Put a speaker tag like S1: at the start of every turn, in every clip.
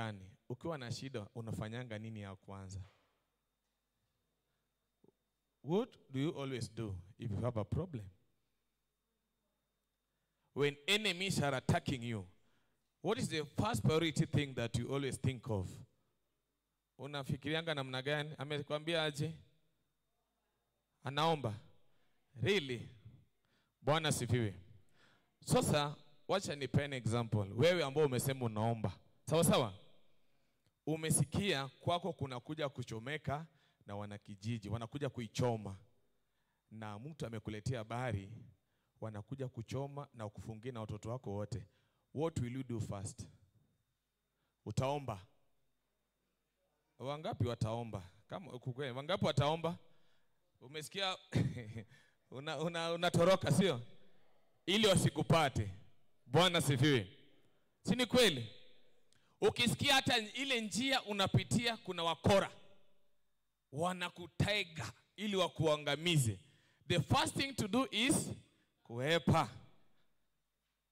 S1: gani? Ukiwa na shida unafanyanga nini ya kwanza? What do you always do if you have a problem? When enemies are attacking you, what is the first priority thing that you always think of? Unafikirianga namna gani? Amekwambia aje? Anaomba. Really? Bwana sifiwe. Sasa wacha nipe an example. Wewe ambao umesema unaomba. Sawa sawa? Umesikia kwako kuna kuja kuchomeka na wanakijiji, wanakuja kuichoma. Na mtu amekuletea habari, wanakuja kuchoma na kufungia na watoto wako wote. What will you do first? Utaomba. Wangapi wataomba? Kama ukukwe, wangapi wataomba? Umesikia unatoroka sio? Ili wasikupate. Bwana sifiwe. Si ni kweli? Ukisikia hata ile njia unapitia kuna wakora wanakutega ili wakuangamize, the first thing to do is kuepa.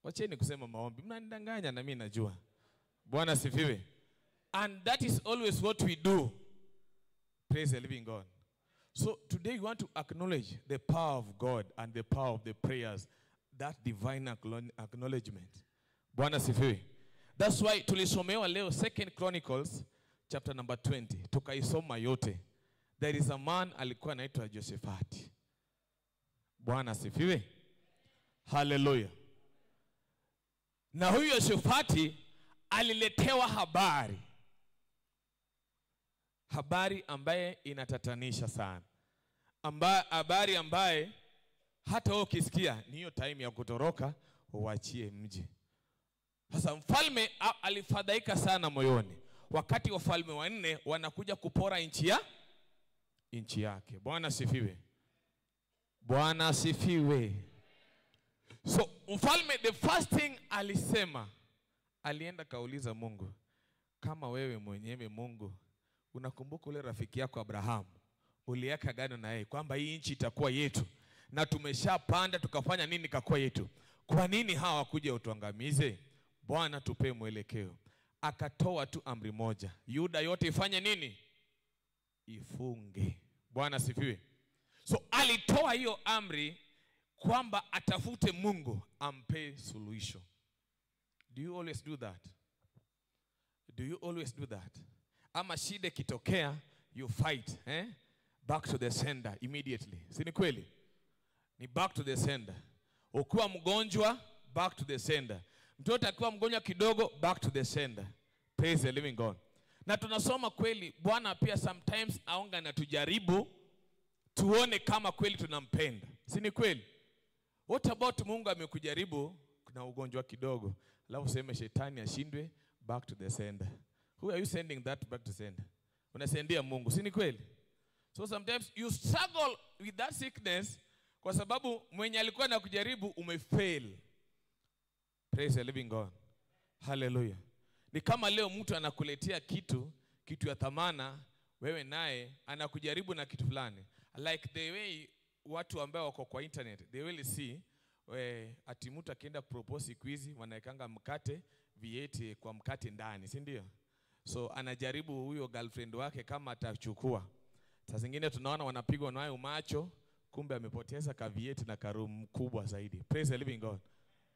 S1: Wacheni kusema maombi. Mnanidanganya na mimi najua. Bwana sifiwe. And that is always what we do. Praise the living God. So today we want to acknowledge the power of God and the power of the prayers, that divine acknowledgement. Bwana sifiwe. That's why tulisomewa leo 2 Chronicles chapter number 20. Tukaisoma yote. There is a man alikuwa anaitwa Jehoshaphat. Bwana sifiwe. Hallelujah. Na huyo Jehoshaphat aliletewa habari ambaye inatatanisha sana. Habari ambaye hata wewe ukisikia ni hiyo time ya kutoroka uachie mji. Sasa mfalme alifadhaika sana moyoni. Wakati wafalme wanne wanakuja kupora nchi yake. Bwana sifiwe. Bwana sifiwe. So mfalme the first thing alisema, alienda kauliza Mungu, kama wewe mwenyewe Mungu unakumbuka ule rafiki yako Abraham, uliweka agano na yeye kwamba hii nchi itakuwa yetu na tumeshapanda tukafanya nini kakuwa yetu, kwa nini hawa wakuja utuangamize? Bwana tupe mwelekeo. Akatoa tu amri moja, Yuda yote ifanye nini? Ifunge. Bwana sifiwe. So alitoa hiyo amri kwamba atafute Mungu ampe suluhisho. Do you always do that? Do you always do that? Ama shida kitokea, you fight, back to the sender immediately. Si ni kweli? Ni back to the sender. Ukiwa mgonjwa, back to the sender. Mtoto akiwa mgonjwa kidogo, back to the sender. Praise the living God. Na tunasoma kweli Bwana pia sometimes aonga na tujaribu tuone kama kweli tunampenda. Si ni kweli? What about Mungu amekujaribu kuna ugonjwa kidogo, alafu useme shetani ashindwe, back to the sender. Who are you sending that back to sender? Unasendia Mungu. Si ni kweli? So sometimes you struggle with that sickness kwa sababu mwenye alikuwa anakujaribu umefail. Praise the living God. Hallelujah. Ni kama leo mtu anakuletea kitu ya thamana, wewe naye anakujaribu na kitu fulani. Like the way watu ambao wako kwa internet, they will see ati mtu akienda propose quiz wanaekanga mkate V8 kwa mkate ndani, si ndio? So anajaribu huyo girlfriend wake kama atachukua. Saa zingine tunaona wanapigwa nayo macho, kumbe amepoteza ka V8 na karumu kubwa zaidi. Praise the living God.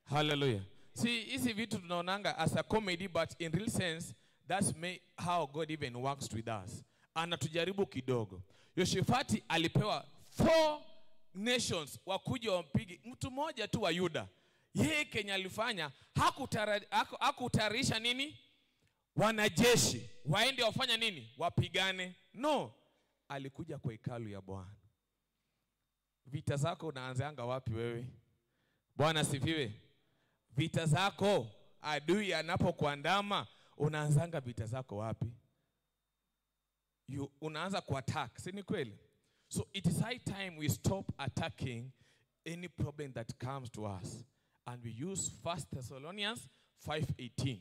S1: Hallelujah. See, hizi vitu tunaonanga as a comedy, but in real sense that's how God even works with us. Anatujaribu kidogo. Yehoshafati alipewa 4 nations wakuja wampige. Mtu mmoja tu wa Yuda. Yeye Kenya alifanya hakutarisha nini? Wanajeshi waende wafanya nini? Wapigane. No. Alikuja kwa hekalu ya Bwana. Vita zako unaanzaanga wapi wewe? Bwana sifiwe. Vita zako adui anapokuandama unaanzanga vita zako wapi? Unaanza kuattack. Si ni kweli? So it is high time we stop attacking any problem that comes to us, and we use 1 Thessalonians 5:18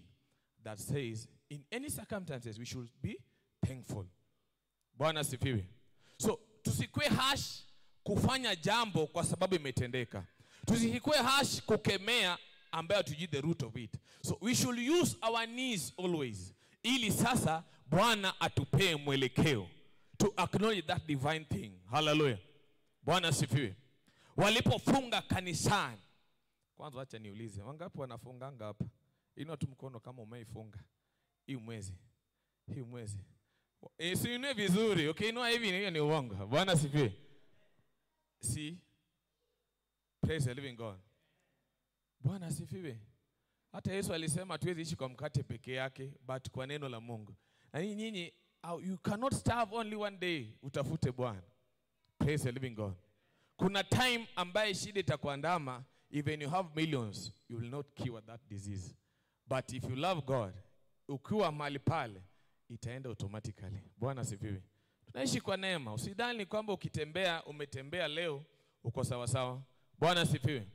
S1: that says in any circumstances we should be thankful. Bwana sifiwe. So tusikwe hash kufanya jambo kwa sababu imetendeka. Tusikwe hash kukemea ambayo tujui the root of it. So we should use our knees always. ili sasa Bwana atupee mwelekeo to acknowledge that divine thing. Hallelujah. Bwana asifiwe. Walipofunga kanisani, kwanza acha niulize, wangapi wanafunganga hapa? Inua tu mkono kama umeifunga hii mwezi. Inue vizuri. Okay, inua hivi, hiyo ni uongo. Bwana asifiwe. See? Praise the living God. Bwana asifiwe. Hata Yesu alisema tuwezi ishi kwa mkate peke yake, but kwa neno la Mungu. Na nyinyi, you cannot starve only one day. Utafute Bwana. Praise the living God. Kuna time ambaye shida itakuandama, even you have millions, you will not cure that disease. But if you love God, ukiwa mahali pale, itaenda automatically. Bwana asifiwe. Tunaishi kwa neema. Usidhani kwamba ukitembea, umetembea leo, uko sawa sawa. Bwana asifiwe.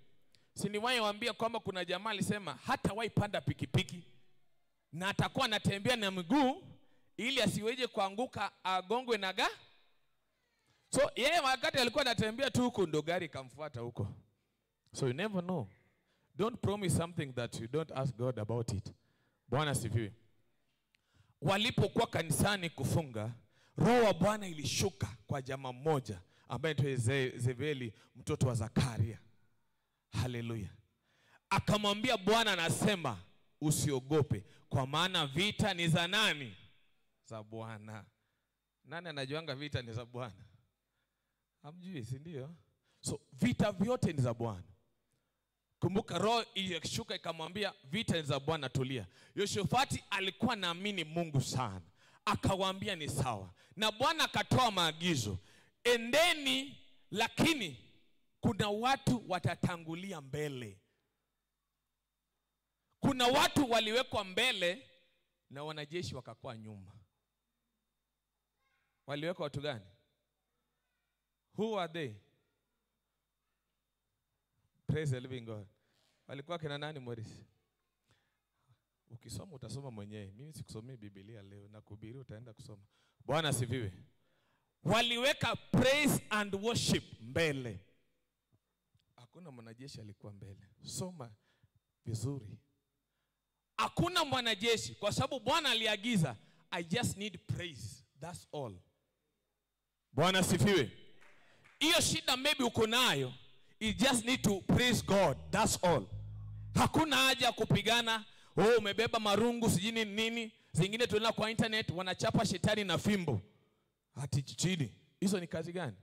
S1: Siniwahi waambia kwamba kuna jamaa alisema hata waipanda pikipiki na atakuwa anatembea na miguu ili asiweje kuanguka agongwe na So yeye wakati alikuwa anatembea tu huko ndo gari kamfuata huko. So you never know. Don't promise something that you don't ask God about it. Bwana asifiwe. Walipokuwa kanisani kufunga, Roho wa Bwana ilishuka kwa jamaa mmoja ambaye ni Zebeli, mtoto wa Zakaria. Haleluya. Akamwambia Bwana anasema usiogope, kwa maana vita ni za nani? Za Bwana. Nani anajuanga vita ni za Bwana? Hamjui, si ndio? So vita vyote ni za Bwana. Kumbuka Roho ilishuka ikamwambia vita ni za Bwana, tulia. Yoshafati alikuwa naamini Mungu sana. Akawaambia ni sawa. Na Bwana akatoa maagizo, endeni, lakini kuna watu watatangulia mbele. Kuna watu waliwekwa mbele na wanajeshi wakakuwa nyuma. Waliwekwa watu gani? Who are they? Praise the living God. Walikuwa kina nani, Morris? Ukisoma utasoma mwenyewe. Mimi sikusomei Biblia leo, na kuhubiri utaenda kusoma. Bwana asifiwe. Waliweka praise and worship mbele. Hakuna mwanajeshi alikuwa mbele. Soma vizuri. Hakuna mwanajeshi, kwa sababu Bwana aliagiza, I just need praise. That's all. Bwana asifiwe. Hiyo shida maybe uko nayo, you just need to praise God. That's all. Hakuna haja kupigana, umebeba marungu sijini nini. Zingine tunaona kwa internet wanachapa shetani na fimbo. Hati chini. Hizo ni kazi gani?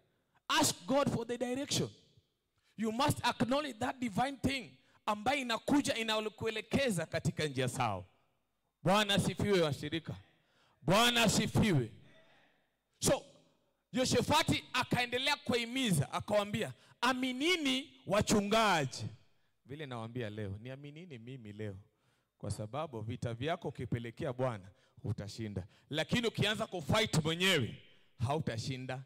S1: Ask God for the direction. You must acknowledge that divine thing ambayo inakuja inakuelekeza katika njia sawa. Bwana asifiwe washirika. Bwana asifiwe. So Yoshafati akaendelea kuhimiza, akawaambia, aminini wachungaji. Vile nawaambia leo, ni aminini mimi leo. Kwa sababu vita vyako ukipelekea Bwana utashinda. Lakini ukianza kufight mwenyewe hautashinda.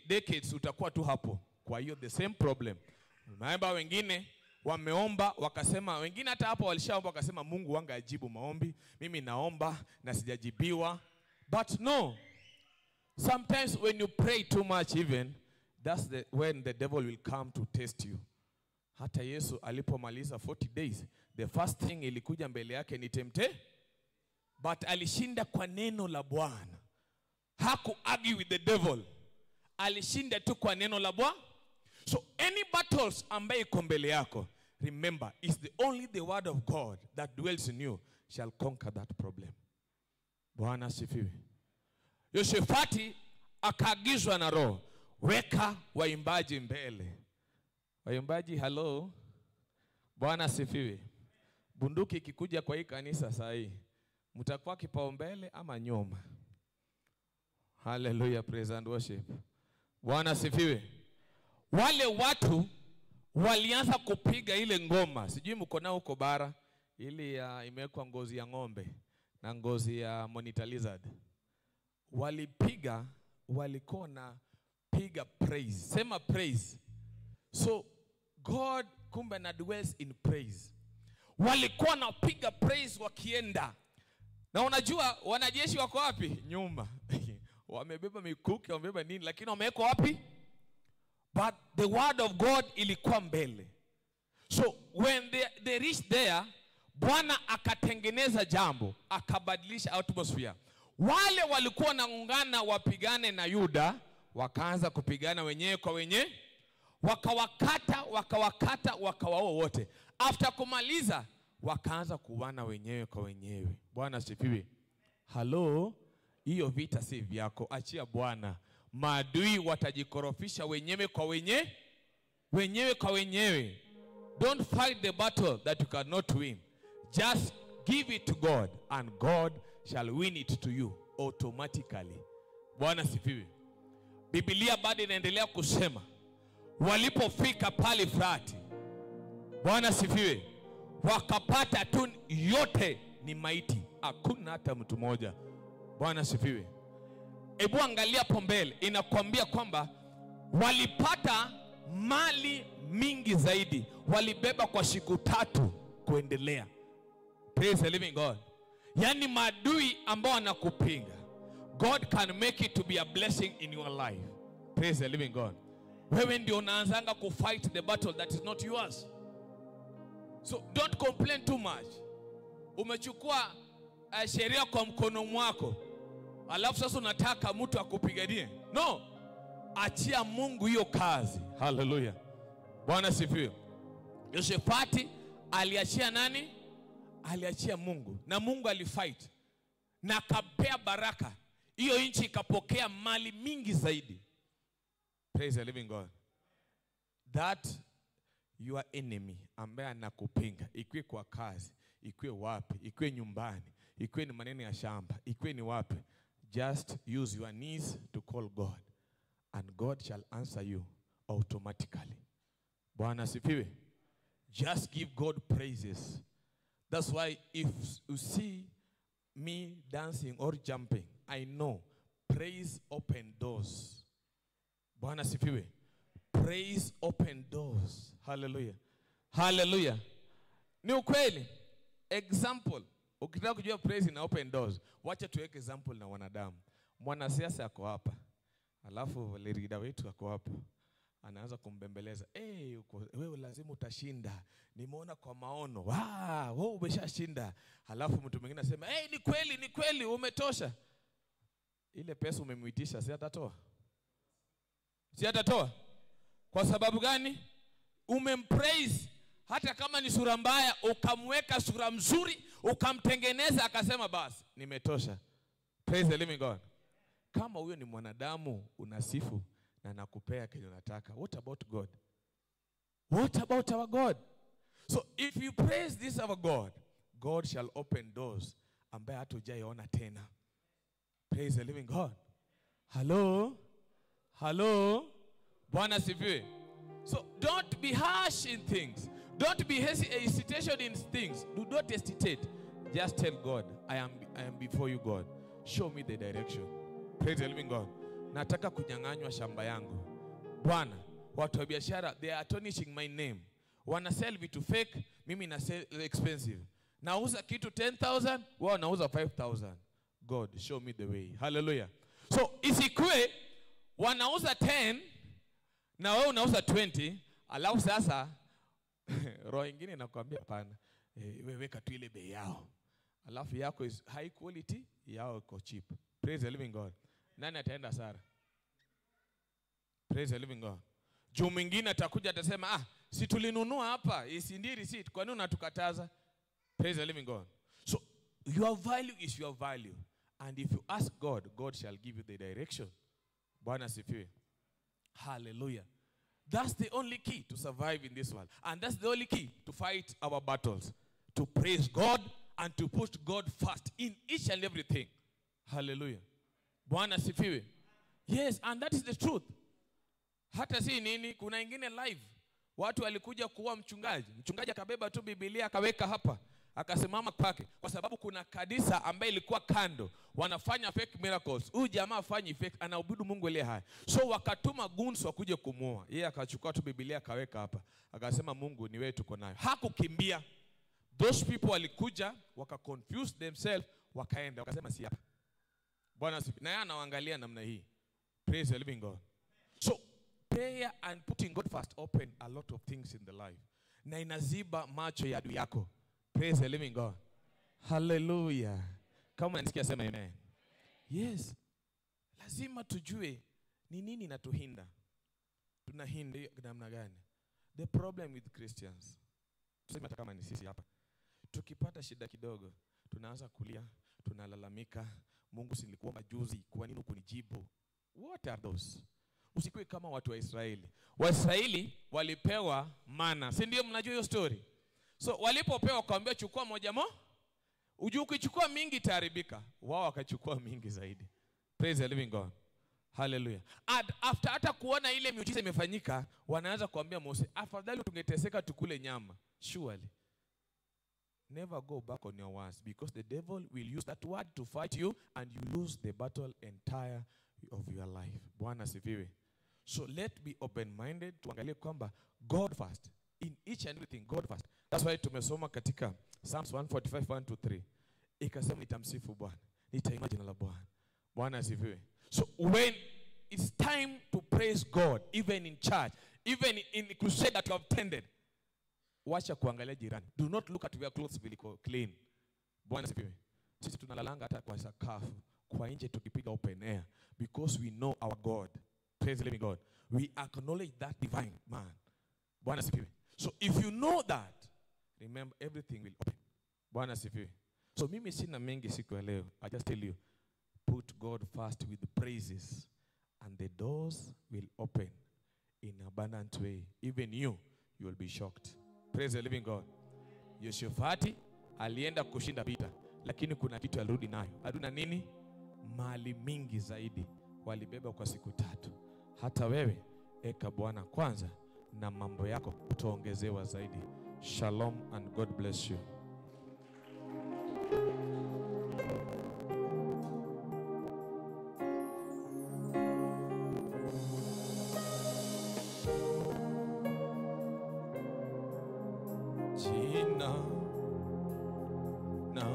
S1: Decades utakuwa tu hapo. Kwa hiyo the same problem. Naomba wengine wameomba wakasema, wengine hata hapo walishaomba wakasema Mungu wanga ajibu maombi. Mimi naomba na sijajibiwa. But no. Sometimes when you pray too much even, that's when the devil will come to test you. Hata Yesu alipomaliza 40 days, the first thing ilikuja mbele yake ni tempte. But alishinda kwa neno la Bwana. Haku argue with the devil. Alishinda tu kwa neno la Bwana. So any battles ambaye iko mbele yako, remember, it's only the word of God that dwells in you shall conquer that problem. Bwana asifiwe. Yoshafati akaagizwa na Roho, weka waimbaji mbele. Waimbaji, hello. Bwana asifiwe. Bunduki ikikuja kwa hii kanisa saa hii, mtakuwa kipaumbele ama nyuma? Hallelujah, praise and worship. Bwana asifiwe. Wale watu walianza kupiga ile ngoma. Sijui mko nao huko bara, ili imewekwa ngozi ya ng'ombe na ngozi ya monitor lizard. Walipiga, walikuwa na piga praise. Sema praise. So God kumbe na dwells in praise. Walikuwa na piga praise wakienda. Na unajua wanajeshi wako wapi? Nyuma. Wamebeba mikuki, wamebeba nini, lakini wamewekwa wapi? But the word of God ilikuwa mbele. So when they reached there, Bwana akatengeneza jambo, akabadilisha atmosphere. Wale walikuwa wanaungana wapigane na Yuda, wakaanza kupigana wenyewe kwa wenyewe, wakawakata wakawaua wote. After kumaliza, wakaanza kuwana wenyewe kwa wenyewe. Bwana asifiwe. Halo, hiyo vita si vyako, achia Bwana. Maadui watajikorofisha wenyewe kwa wenyewe, wenyewe kwa wenyewe. Don't fight the battle that you cannot win. Just give it to God and God shall win it to you automatically. Bwana sifiwe. Biblia bado inaendelea kusema walipofika pale Frati, Bwana sifiwe, wakapata tu yote ni maiti, hakuna hata mtu mmoja. Bwana sifiwe. Hebu angalia hapo mbele, inakwambia kwamba walipata mali mingi zaidi, walibeba kwa siku 3 kuendelea. Praise the living God. Yani maadui ambao wanakupinga, God can make it to be a blessing in your life. Praise the living God. Wewe ndio unaanzanga ku fight the battle that is not yours. So don't complain too much. Umechukua sheria kwa mkono mwako, alafu sasa unataka mtu akupiganie. No. Achia Mungu hiyo kazi. Hallelujah. Bwana sifiwe. Yoshefati aliachia nani? Aliachia Mungu. Na Mungu alifight. Na akapea baraka. Hiyo nchi ikapokea mali mingi zaidi. Praise the living God. That your enemy ambaye anakupinga, ikwe kwa kazi, ikwe wapi, ikwe nyumbani, ikwe ni maneno ya shamba, ikwe ni wapi, just use your knees to call God and God shall answer you automatically. Bwana sifiwe. Just give God praises. That's why if you see me dancing or jumping, I know praise open doors. Bwana sifiwe. Praise open doors. Hallelujah. Hallelujah. Ni ukweli. Example. Ukitaka kujua praise ina open doors, wacha tuweke example na wanadamu. Mwanasiasa ako hapa, alafu leader wetu ako hapa, anaanza kumbembeleza. Wewe lazima utashinda. Nimeona kwa maono. Wewe umeshashinda. Alafu mtu mwingine anasema, ni kweli umetosha. Ile pesa umemuitisha si atatoa? Si atatoa? Kwa sababu gani? Umempraise. Hata kama ni sura mbaya, ukamweka sura mzuri, ukamtengeneza, akasema basi nimetosha. Praise the living God. Kama huyo ni mwanadamu unasifu na nakupea kile unataka, what about God? What about our God? So if you praise this our God, God shall open doors ambaye hatujaona tena. Praise the living God. Hello? Hello? Bwana sifiwe. So don't be harsh in things. Don't be hesitation in things. Do not hesitate. Just tell God, I am before you, God. Show me the direction. Praise the living God. Nataka kunyang'anywa shamba yangu. Bwana, watu wa biashara, they are tarnishing my name. Wana sell vitu fake, mimi na sell expensive. Nauza kitu 10,000, wao nauza 5,000. God, show me the way. Hallelujah. So isikue wanauza 10 na wewe unauza 20, alafu sasa roho nyingine inakwambia hapana, wewe weka tu ile bei yao. Alafu yako is high quality, yao iko cheap. Praise the living God. Nani ataenda sara? Praise the living God. Juu mwingine atakuja atasema, si tulinunua hapa, isi ndi receipt, kwa nini unatukataza? Praise the living God. So your value is your value. And if you ask God, God shall give you the direction. Bwana sifiwe. Hallelujah. That's the only key to survive in this world. And that's the only key to fight our battles. To praise God and to put God first in each and everything. Hallelujah. Bwana sifiwe. Yes, and that is the truth. Hata si nini, kuna ingine live. Watu walikuja kuua mchungaji. Mchungaji akabeba tu Biblia akaweka hapa, akasimama kwake. Kwa sababu kuna kanisa ambaye ilikuwa kando, wanafanya fake miracles. Huyu jamaa afanye fake, anaabudu Mungu aliye hai. So wakatuma goons wakuje kumuua. Yeye akachukua tu Biblia akaweka hapa. Akasema Mungu ni wewe tuko nayo. Hakukimbia. Those people walikuja, wakaconfuse themselves, wakaenda, wakasema si hapa. Bwana sifiwe. Na yeye anaangalia namna hii. Praise the living God. So prayer and putting God first open a lot of things in the life. Na inaziba macho ya adui yako. Praise the living God. Hallelujah. Kama unanisikia sema amen. Yes. Lazima tujue ni nini inatuhinda. Tunahinda namna gani? The problem with Christians. Tuseme hata kama ni sisi hapa. Tukipata shida kidogo, tunaanza kulia, tunalalamika, Mungu silikuwa majuzi, kwa nini hukunijibu? What are those? Usikue kama watu wa Israeli. Waisraeli walipewa mana. Si ndio mnajua hiyo story? So walipopewa kaambia chukua moja ukichukua mingi itaharibika. Wao wakachukua mingi zaidi. Praise the living God. Hallelujah. And after hata kuona ile miujiza imefanyika, wanaanza kuambia Mose, afadhali tungeteseka tukule nyama. Surely. Never go back on your words, because the devil will use that word to fight you and you lose the battle entire of your life. Bwana sifiwe. So let be open-minded, tuangalie kwamba God first. In each and everything, God first. That's why tumesoma katika Psalms 145, 1-3. Ikasema nitamsifu Bwana, nitaimba jina la Bwana. Bwana sifiwe. So when it's time to praise God, even in church, even in crusade that you have attended, wacha kuangalia jirani. Do not look at your clothes will clean. Bwana sifiwe. Sisi tunalalanga hata kwa sakafu, kwa nje tukipiga open air, because we know our God. Praise the living God. We acknowledge that divine man. Bwana sifiwe. So if you know that, remember everything will open. Bwana sifiwe. So mimi sina mengi siku ya leo. I just tell you, put God first with the praises and the doors will open in abundant way. Even you will be shocked. Praise the living God. Yoshafati alienda kushinda vita, lakini kuna kitu alirudi nayo. Aduna nini? Mali mingi zaidi. Walibeba kwa siku 3. Hata wewe eka Bwana kwanza na mambo yako utaongezewa zaidi. Shalom and God bless you. Jina na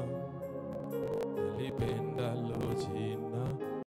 S1: nalipenda lo jina